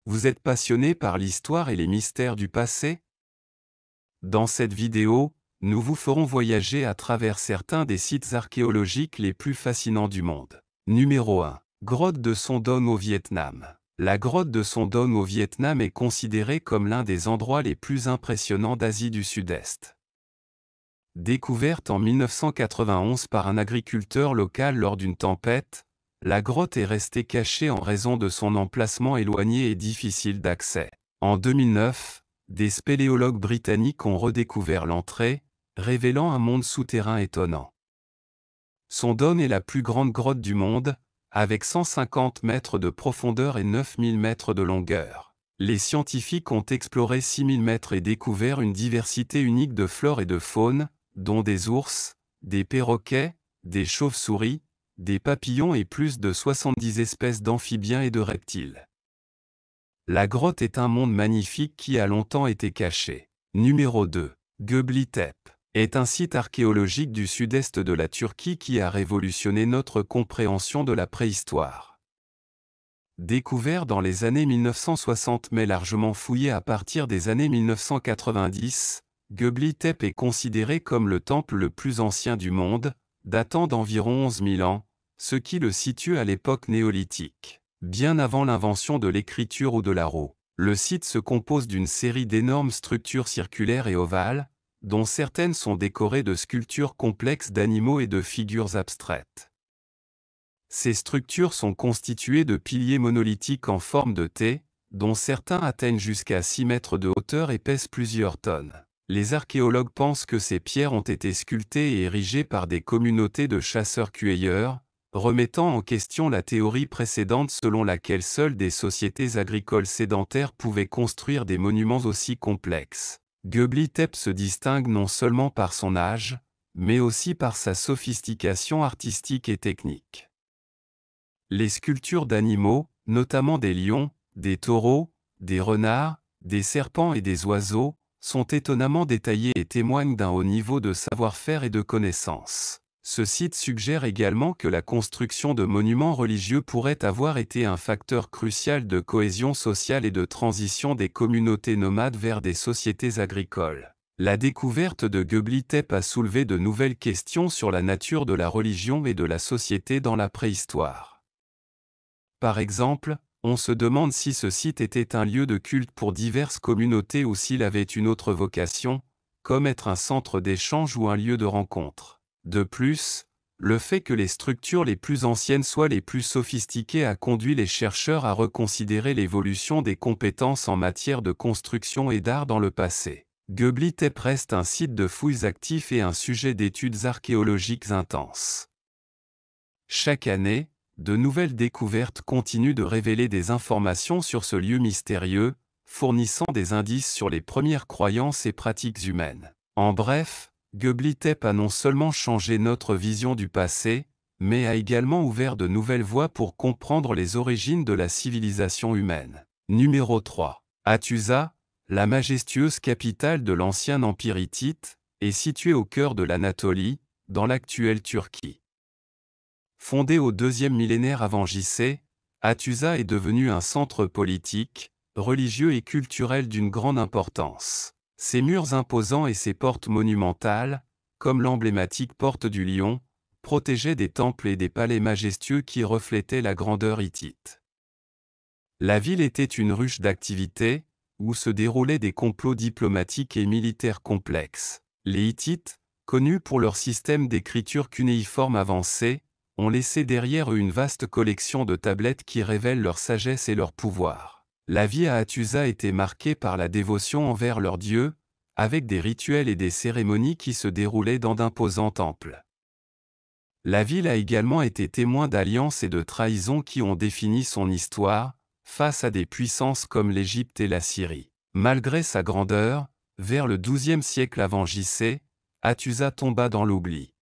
Vous êtes passionné par l'histoire et les mystères du passé? Dans cette vidéo, nous vous ferons voyager à travers certains des sites archéologiques les plus fascinants du monde. Numéro 1. Grotte de Son Doong au Vietnam. La grotte de Son Doong au Vietnam est considérée comme l'un des endroits les plus impressionnants d'Asie du Sud-Est. Découverte en 1991 par un agriculteur local lors d'une tempête, la grotte est restée cachée en raison de son emplacement éloigné et difficile d'accès. En 2009, des spéléologues britanniques ont redécouvert l'entrée, révélant un monde souterrain étonnant. Son Doong est la plus grande grotte du monde, avec 150 mètres de profondeur et 9000 mètres de longueur. Les scientifiques ont exploré 6000 mètres et découvert une diversité unique de flore et de faune, dont des ours, des perroquets, des chauves-souris, des papillons et plus de 70 espèces d'amphibiens et de reptiles. La grotte est un monde magnifique qui a longtemps été caché. Numéro 2. Göbekli Tepe est un site archéologique du sud-est de la Turquie qui a révolutionné notre compréhension de la préhistoire. Découvert dans les années 1960 mais largement fouillé à partir des années 1990, Göbekli Tepe est considéré comme le temple le plus ancien du monde, datant d'environ 11 000 ans, ce qui le situe à l'époque néolithique. Bien avant l'invention de l'écriture ou de la roue, le site se compose d'une série d'énormes structures circulaires et ovales, dont certaines sont décorées de sculptures complexes d'animaux et de figures abstraites. Ces structures sont constituées de piliers monolithiques en forme de T, dont certains atteignent jusqu'à 6 mètres de hauteur et pèsent plusieurs tonnes. Les archéologues pensent que ces pierres ont été sculptées et érigées par des communautés de chasseurs-cueilleurs, remettant en question la théorie précédente selon laquelle seules des sociétés agricoles sédentaires pouvaient construire des monuments aussi complexes. Göbekli Tepe se distingue non seulement par son âge, mais aussi par sa sophistication artistique et technique. Les sculptures d'animaux, notamment des lions, des taureaux, des renards, des serpents et des oiseaux, sont étonnamment détaillées et témoignent d'un haut niveau de savoir-faire et de connaissance. Ce site suggère également que la construction de monuments religieux pourrait avoir été un facteur crucial de cohésion sociale et de transition des communautés nomades vers des sociétés agricoles. La découverte de Göbekli Tepe a soulevé de nouvelles questions sur la nature de la religion et de la société dans la préhistoire. Par exemple, on se demande si ce site était un lieu de culte pour diverses communautés ou s'il avait une autre vocation, comme être un centre d'échange ou un lieu de rencontre. De plus, le fait que les structures les plus anciennes soient les plus sophistiquées a conduit les chercheurs à reconsidérer l'évolution des compétences en matière de construction et d'art dans le passé. Göbekli Tepe reste un site de fouilles actif et un sujet d'études archéologiques intenses. Chaque année, de nouvelles découvertes continuent de révéler des informations sur ce lieu mystérieux, fournissant des indices sur les premières croyances et pratiques humaines. En bref, Göbekli Tepe a non seulement changé notre vision du passé, mais a également ouvert de nouvelles voies pour comprendre les origines de la civilisation humaine. Numéro 3. Hattusa, la majestueuse capitale de l'ancien empire hittite, est située au cœur de l'Anatolie, dans l'actuelle Turquie. Fondée au deuxième millénaire avant J.C., Hattusa est devenue un centre politique, religieux et culturel d'une grande importance. Ses murs imposants et ses portes monumentales, comme l'emblématique porte du lion, protégeaient des temples et des palais majestueux qui reflétaient la grandeur hittite. La ville était une ruche d'activités, où se déroulaient des complots diplomatiques et militaires complexes. Les Hittites, connus pour leur système d'écriture cunéiforme avancé, ont laissé derrière eux une vaste collection de tablettes qui révèlent leur sagesse et leur pouvoir. La vie à Hattusa était marquée par la dévotion envers leurs dieux, avec des rituels et des cérémonies qui se déroulaient dans d'imposants temples. La ville a également été témoin d'alliances et de trahisons qui ont défini son histoire, face à des puissances comme l'Égypte et la Syrie. Malgré sa grandeur, vers le XIIe siècle avant J.C., Hattusa tomba dans l'oubli.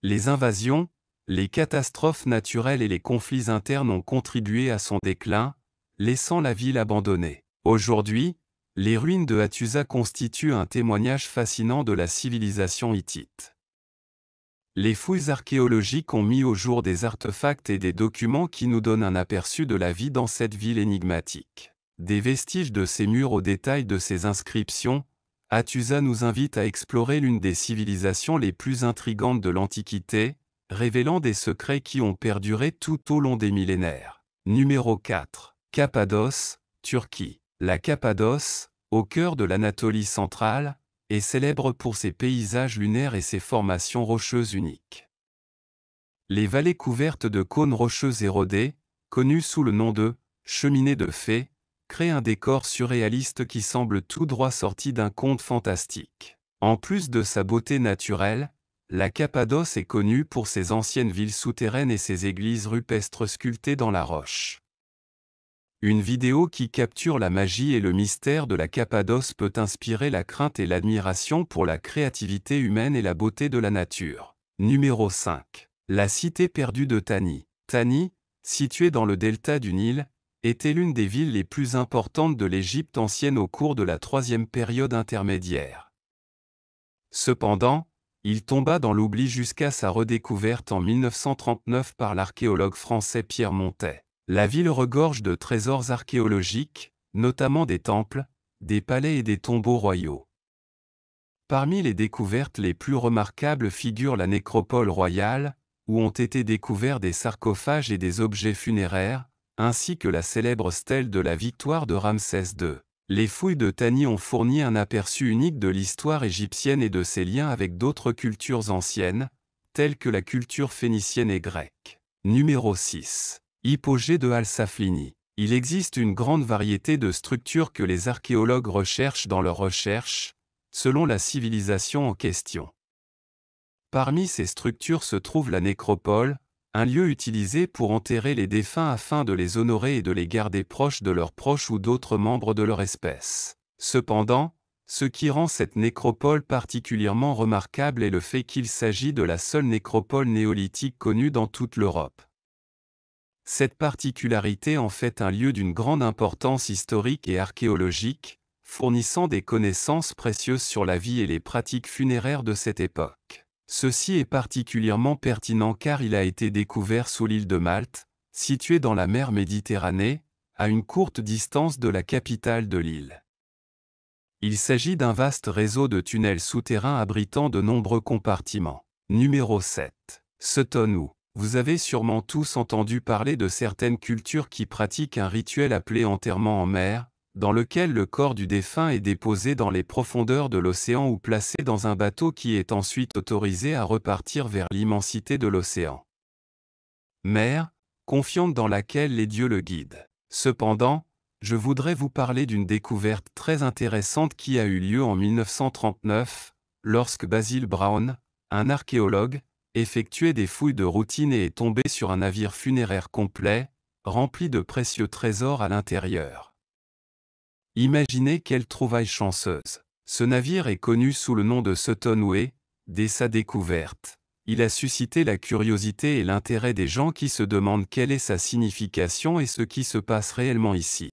Les invasions, les catastrophes naturelles et les conflits internes ont contribué à son déclin, laissant la ville abandonnée. Aujourd'hui, les ruines de Hattusa constituent un témoignage fascinant de la civilisation hittite. Les fouilles archéologiques ont mis au jour des artefacts et des documents qui nous donnent un aperçu de la vie dans cette ville énigmatique. Des vestiges de ces murs aux détails de ces inscriptions, Hattusa nous invite à explorer l'une des civilisations les plus intrigantes de l'Antiquité, révélant des secrets qui ont perduré tout au long des millénaires. Numéro 4. Cappadoce, Turquie. La Cappadoce, au cœur de l'Anatolie centrale, est célèbre pour ses paysages lunaires et ses formations rocheuses uniques. Les vallées couvertes de cônes rocheux érodés, connues sous le nom de « cheminées de fées », créent un décor surréaliste qui semble tout droit sorti d'un conte fantastique. En plus de sa beauté naturelle, la Cappadoce est connue pour ses anciennes villes souterraines et ses églises rupestres sculptées dans la roche. Une vidéo qui capture la magie et le mystère de la Cappadoce peut inspirer la crainte et l'admiration pour la créativité humaine et la beauté de la nature. Numéro 5. La cité perdue de Thani. Thani, située dans le delta du Nil, était l'une des villes les plus importantes de l'Égypte ancienne au cours de la troisième période intermédiaire. Cependant, il tomba dans l'oubli jusqu'à sa redécouverte en 1939 par l'archéologue français Pierre Montet. La ville regorge de trésors archéologiques, notamment des temples, des palais et des tombeaux royaux. Parmi les découvertes les plus remarquables figure la nécropole royale, où ont été découverts des sarcophages et des objets funéraires, ainsi que la célèbre stèle de la victoire de Ramsès II. Les fouilles de Thani ont fourni un aperçu unique de l'histoire égyptienne et de ses liens avec d'autres cultures anciennes, telles que la culture phénicienne et grecque. Numéro 6. Hypogée de Al-Saflieni. Il existe une grande variété de structures que les archéologues recherchent dans leurs recherches, selon la civilisation en question. Parmi ces structures se trouve la nécropole, un lieu utilisé pour enterrer les défunts afin de les honorer et de les garder proches de leurs proches ou d'autres membres de leur espèce. Cependant, ce qui rend cette nécropole particulièrement remarquable est le fait qu'il s'agit de la seule nécropole néolithique connue dans toute l'Europe. Cette particularité en fait un lieu d'une grande importance historique et archéologique, fournissant des connaissances précieuses sur la vie et les pratiques funéraires de cette époque. Ceci est particulièrement pertinent car il a été découvert sous l'île de Malte, située dans la mer Méditerranée, à une courte distance de la capitale de l'île. Il s'agit d'un vaste réseau de tunnels souterrains abritant de nombreux compartiments. Numéro 7. Setonou. Vous avez sûrement tous entendu parler de certaines cultures qui pratiquent un rituel appelé enterrement en mer, dans lequel le corps du défunt est déposé dans les profondeurs de l'océan ou placé dans un bateau qui est ensuite autorisé à repartir vers l'immensité de l'océan. Mer, confiante dans laquelle les dieux le guident. Cependant, je voudrais vous parler d'une découverte très intéressante qui a eu lieu en 1939, lorsque Basil Brown, un archéologue, effectuait des fouilles de routine et est tombé sur un navire funéraire complet, rempli de précieux trésors à l'intérieur. Imaginez quelle trouvaille chanceuse. Ce navire est connu sous le nom de Setonou. Dès sa découverte, il a suscité la curiosité et l'intérêt des gens qui se demandent quelle est sa signification et ce qui se passe réellement ici.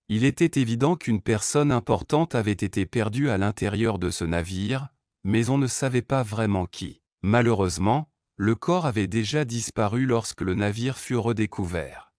Il était évident qu'une personne importante avait été perdue à l'intérieur de ce navire, mais on ne savait pas vraiment qui. Malheureusement, le corps avait déjà disparu lorsque le navire fut redécouvert.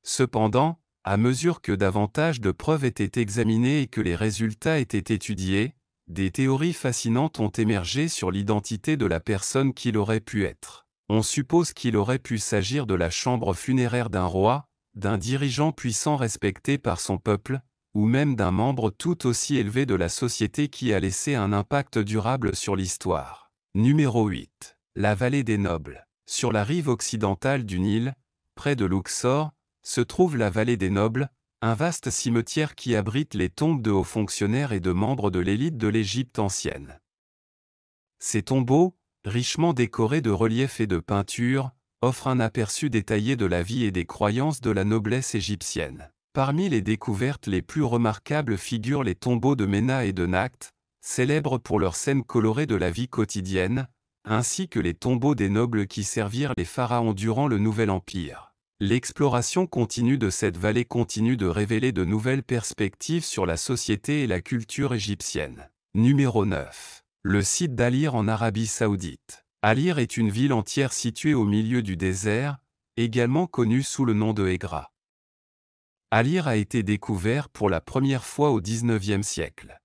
Cependant, à mesure que davantage de preuves étaient examinées et que les résultats étaient étudiés, des théories fascinantes ont émergé sur l'identité de la personne qu'il aurait pu être. On suppose qu'il aurait pu s'agir de la chambre funéraire d'un roi, d'un dirigeant puissant respecté par son peuple, ou même d'un membre tout aussi élevé de la société qui a laissé un impact durable sur l'histoire. Numéro 8. La vallée des Nobles. Sur la rive occidentale du Nil, près de Luxor, se trouve la vallée des Nobles, un vaste cimetière qui abrite les tombes de hauts fonctionnaires et de membres de l'élite de l'Égypte ancienne. Ces tombeaux, richement décorés de reliefs et de peintures, offrent un aperçu détaillé de la vie et des croyances de la noblesse égyptienne. Parmi les découvertes les plus remarquables figurent les tombeaux de Ména et de Nacht, célèbres pour leurs scènes colorées de la vie quotidienne, ainsi que les tombeaux des nobles qui servirent les pharaons durant le Nouvel Empire. L'exploration continue de cette vallée continue de révéler de nouvelles perspectives sur la société et la culture égyptienne. Numéro 9. Le site d'Alir en Arabie Saoudite. Alir est une ville entière située au milieu du désert, également connue sous le nom de Hegra. Alir a été découvert pour la première fois au XIXe siècle.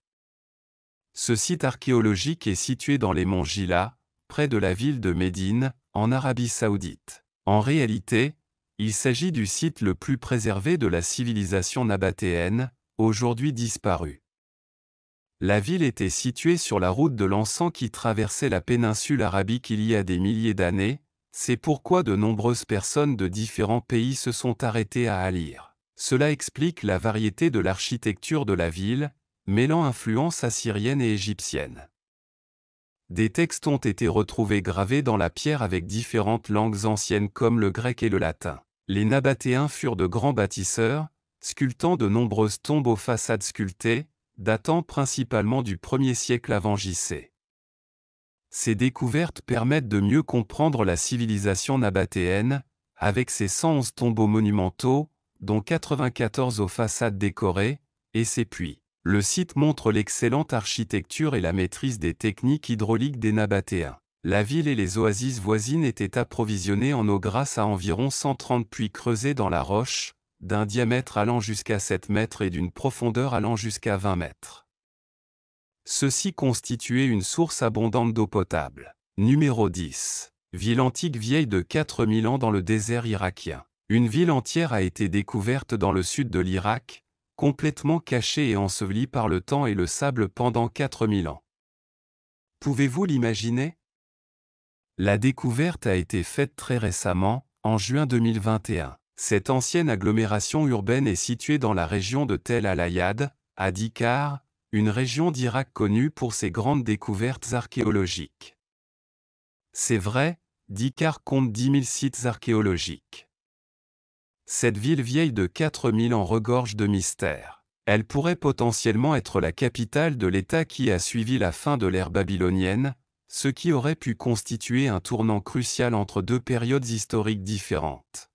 Ce site archéologique est situé dans les monts Gila, près de la ville de Médine, en Arabie Saoudite. En réalité, il s'agit du site le plus préservé de la civilisation nabatéenne, aujourd'hui disparue. La ville était située sur la route de l'encens qui traversait la péninsule arabique il y a des milliers d'années, c'est pourquoi de nombreuses personnes de différents pays se sont arrêtées à Alir. Cela explique la variété de l'architecture de la ville, mêlant influences assyriennes et égyptiennes. Des textes ont été retrouvés gravés dans la pierre avec différentes langues anciennes comme le grec et le latin. Les Nabatéens furent de grands bâtisseurs, sculptant de nombreuses tombes aux façades sculptées, datant principalement du 1er siècle avant J.C. Ces découvertes permettent de mieux comprendre la civilisation nabatéenne, avec ses 111 tombeaux monumentaux, dont 94 aux façades décorées, et ses puits. Le site montre l'excellente architecture et la maîtrise des techniques hydrauliques des Nabatéens. La ville et les oasis voisines étaient approvisionnées en eau grâce à environ 130 puits creusés dans la roche, d'un diamètre allant jusqu'à 7 mètres et d'une profondeur allant jusqu'à 20 mètres. Ceci constituait une source abondante d'eau potable. Numéro 10. Ville antique vieille de 4000 ans dans le désert irakien. Une ville entière a été découverte dans le sud de l'Irak, complètement cachée et ensevelie par le temps et le sable pendant 4000 ans. Pouvez-vous l'imaginer? La découverte a été faite très récemment, en juin 2021. Cette ancienne agglomération urbaine est située dans la région de Tel Al-Ayad, à Dikar, une région d'Irak connue pour ses grandes découvertes archéologiques. C'est vrai, Dikar compte 10 000 sites archéologiques. Cette ville vieille de 4000 ans regorge de mystères. Elle pourrait potentiellement être la capitale de l'État qui a suivi la fin de l'ère babylonienne, ce qui aurait pu constituer un tournant crucial entre deux périodes historiques différentes.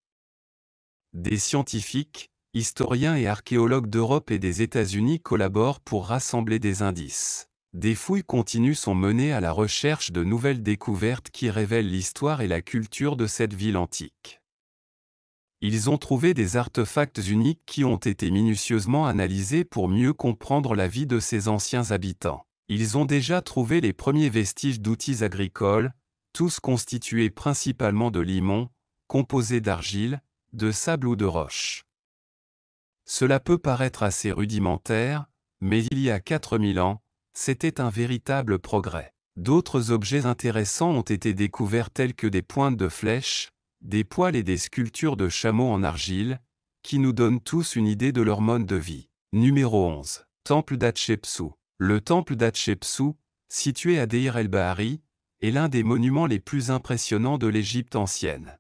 Des scientifiques, historiens et archéologues d'Europe et des États-Unis collaborent pour rassembler des indices. Des fouilles continues sont menées à la recherche de nouvelles découvertes qui révèlent l'histoire et la culture de cette ville antique. Ils ont trouvé des artefacts uniques qui ont été minutieusement analysés pour mieux comprendre la vie de ces anciens habitants. Ils ont déjà trouvé les premiers vestiges d'outils agricoles, tous constitués principalement de limon, composés d'argile, de sable ou de roche. Cela peut paraître assez rudimentaire, mais il y a 4000 ans, c'était un véritable progrès. D'autres objets intéressants ont été découverts tels que des pointes de flèches, des poils et des sculptures de chameaux en argile, qui nous donnent tous une idée de leur mode de vie. Numéro 11. Temple d'Hatchepsut. Le temple d'Hatchepsut, situé à Deir el-Bahari, est l'un des monuments les plus impressionnants de l'Égypte ancienne.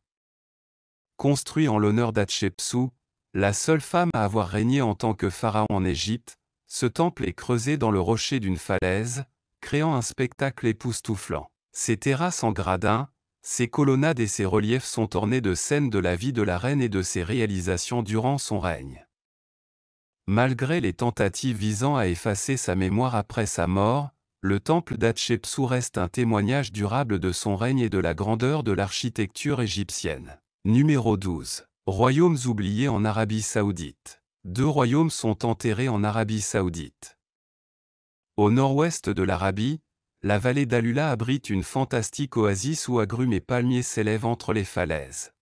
Construit en l'honneur d'Hatchepsut, la seule femme à avoir régné en tant que pharaon en Égypte, ce temple est creusé dans le rocher d'une falaise, créant un spectacle époustouflant. Ses terrasses en gradins, ses colonnades et ses reliefs sont ornés de scènes de la vie de la reine et de ses réalisations durant son règne. Malgré les tentatives visant à effacer sa mémoire après sa mort, le temple d'Hatchepsut reste un témoignage durable de son règne et de la grandeur de l'architecture égyptienne. Numéro 12. Royaumes oubliés en Arabie Saoudite. 2 royaumes sont enterrés en Arabie Saoudite. Au nord-ouest de l'Arabie, la vallée d'Alula abrite une fantastique oasis où agrumes et palmiers s'élèvent entre les falaises.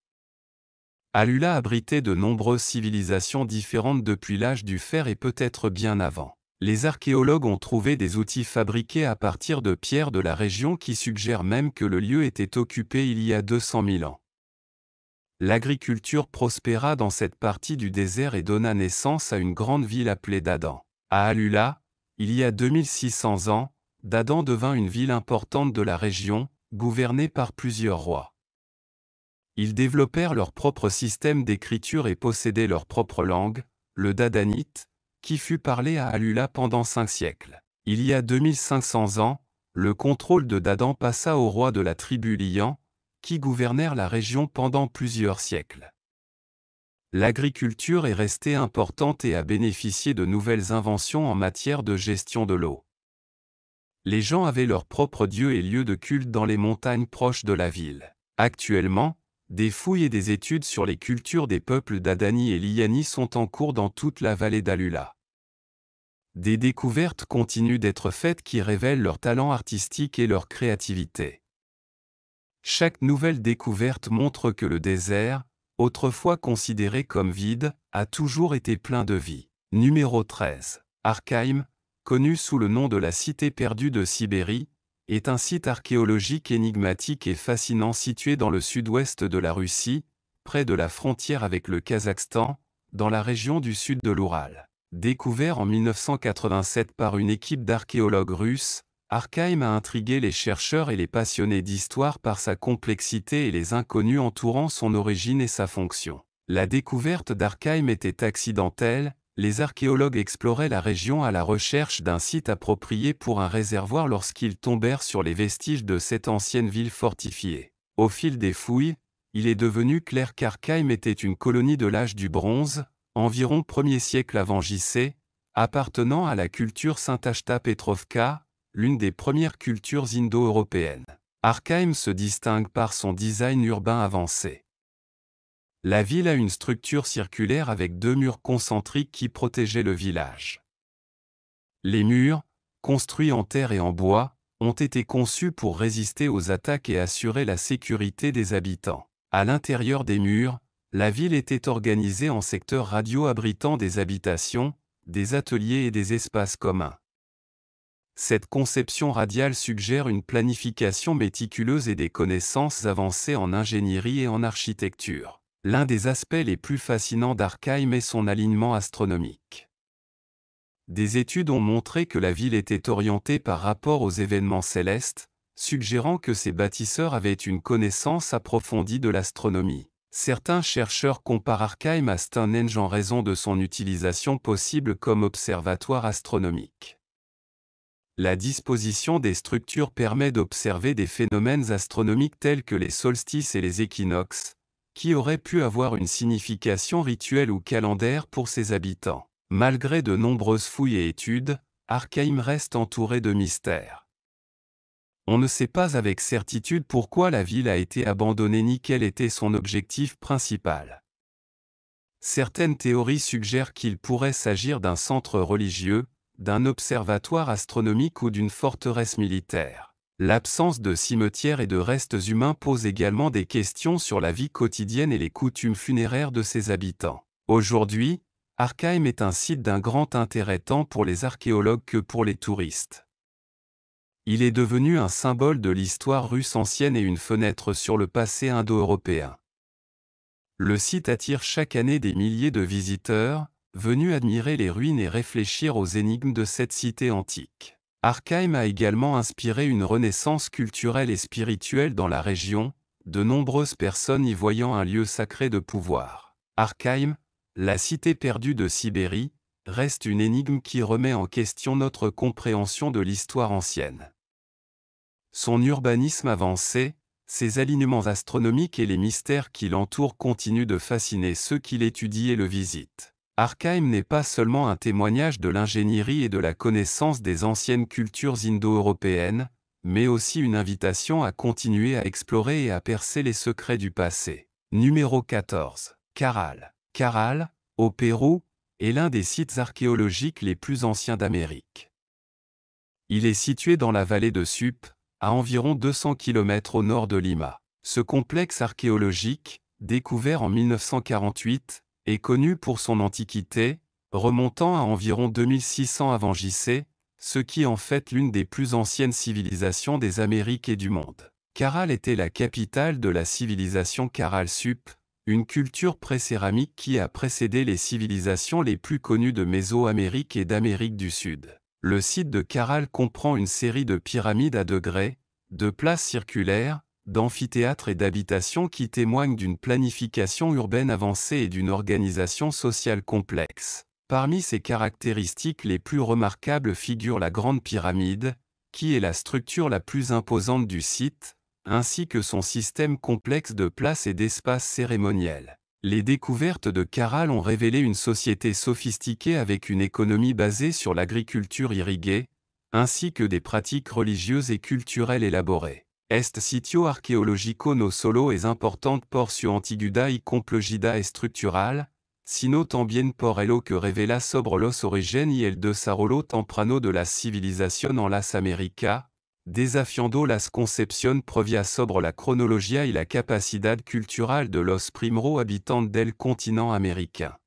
Alula abritait de nombreuses civilisations différentes depuis l'âge du fer et peut-être bien avant. Les archéologues ont trouvé des outils fabriqués à partir de pierres de la région qui suggèrent même que le lieu était occupé il y a 200 000 ans. L'agriculture prospéra dans cette partie du désert et donna naissance à une grande ville appelée Dadan. À Alula, il y a 2600 ans, Dadan devint une ville importante de la région, gouvernée par plusieurs rois. Ils développèrent leur propre système d'écriture et possédaient leur propre langue, le dadanite, qui fut parlé à Alula pendant 5 siècles. Il y a 2500 ans, le contrôle de Dadan passa au roi de la tribu Lian, qui gouvernèrent la région pendant plusieurs siècles. L'agriculture est restée importante et a bénéficié de nouvelles inventions en matière de gestion de l'eau. Les gens avaient leurs propres dieux et lieux de culte dans les montagnes proches de la ville. Actuellement, des fouilles et des études sur les cultures des peuples d'Adani et Liani sont en cours dans toute la vallée d'Alula. Des découvertes continuent d'être faites qui révèlent leur talent artistique et leur créativité. Chaque nouvelle découverte montre que le désert, autrefois considéré comme vide, a toujours été plein de vie. Numéro 13. Arkheim, connu sous le nom de la cité perdue de Sibérie, est un site archéologique énigmatique et fascinant situé dans le sud-ouest de la Russie, près de la frontière avec le Kazakhstan, dans la région du sud de l'Oural. Découvert en 1987 par une équipe d'archéologues russes, Arkheim a intrigué les chercheurs et les passionnés d'histoire par sa complexité et les inconnus entourant son origine et sa fonction. La découverte d'Arkheim était accidentelle, les archéologues exploraient la région à la recherche d'un site approprié pour un réservoir lorsqu'ils tombèrent sur les vestiges de cette ancienne ville fortifiée. Au fil des fouilles, il est devenu clair qu'Arkheim était une colonie de l'âge du bronze, environ 1er siècle avant J.C., appartenant à la culture Saint-Achta Petrovka, l'une des premières cultures indo-européennes. Arkheim se distingue par son design urbain avancé. La ville a une structure circulaire avec 2 murs concentriques qui protégeaient le village. Les murs, construits en terre et en bois, ont été conçus pour résister aux attaques et assurer la sécurité des habitants. À l'intérieur des murs, la ville était organisée en secteurs radiaux abritant des habitations, des ateliers et des espaces communs. Cette conception radiale suggère une planification méticuleuse et des connaissances avancées en ingénierie et en architecture. L'un des aspects les plus fascinants d'Arkheim est son alignement astronomique. Des études ont montré que la ville était orientée par rapport aux événements célestes, suggérant que ses bâtisseurs avaient une connaissance approfondie de l'astronomie. Certains chercheurs comparent Arkheim à Stonehenge en raison de son utilisation possible comme observatoire astronomique. La disposition des structures permet d'observer des phénomènes astronomiques tels que les solstices et les équinoxes, qui auraient pu avoir une signification rituelle ou calendaire pour ses habitants. Malgré de nombreuses fouilles et études, Arkheim reste entouré de mystères. On ne sait pas avec certitude pourquoi la ville a été abandonnée ni quel était son objectif principal. Certaines théories suggèrent qu'il pourrait s'agir d'un centre religieux, d'un observatoire astronomique ou d'une forteresse militaire. L'absence de cimetières et de restes humains pose également des questions sur la vie quotidienne et les coutumes funéraires de ses habitants. Aujourd'hui, Arkheim est un site d'un grand intérêt tant pour les archéologues que pour les touristes. Il est devenu un symbole de l'histoire russe ancienne et une fenêtre sur le passé indo-européen. Le site attire chaque année des milliers de visiteurs, venus admirer les ruines et réfléchir aux énigmes de cette cité antique. Arkheim a également inspiré une renaissance culturelle et spirituelle dans la région, de nombreuses personnes y voyant un lieu sacré de pouvoir. Arkheim, la cité perdue de Sibérie, reste une énigme qui remet en question notre compréhension de l'histoire ancienne. Son urbanisme avancé, ses alignements astronomiques et les mystères qui l'entourent continuent de fasciner ceux qui l'étudient et le visitent. Arkheim n'est pas seulement un témoignage de l'ingénierie et de la connaissance des anciennes cultures indo-européennes, mais aussi une invitation à continuer à explorer et à percer les secrets du passé. Numéro 14. Caral. Caral, au Pérou, est l'un des sites archéologiques les plus anciens d'Amérique. Il est situé dans la vallée de Supe, à environ 200 km au nord de Lima. Ce complexe archéologique, découvert en 1948, est connu pour son antiquité, remontant à environ 2600 avant J.C., ce qui en fait l'une des plus anciennes civilisations des Amériques et du monde. Caral était la capitale de la civilisation Caral-Supe, une culture pré-céramique qui a précédé les civilisations les plus connues de Mésoamérique et d'Amérique du Sud. Le site de Caral comprend une série de pyramides à degrés, de places circulaires, d'amphithéâtres et d'habitations qui témoignent d'une planification urbaine avancée et d'une organisation sociale complexe. Parmi ces caractéristiques les plus remarquables figure la Grande Pyramide, qui est la structure la plus imposante du site, ainsi que son système complexe de places et d'espaces cérémoniels. Les découvertes de Caral ont révélé une société sophistiquée avec une économie basée sur l'agriculture irriguée, ainsi que des pratiques religieuses et culturelles élaborées. Est sitio archeologico no solo es importante por su antigüedad y complejidad estructural, sino también por lo que revela sobre los orígenes y el desarrollo temprano de la civilización en las Américas, desafiando las concepciones previas sobre la cronología y la capacidad cultural de los primeros habitantes del continent américain.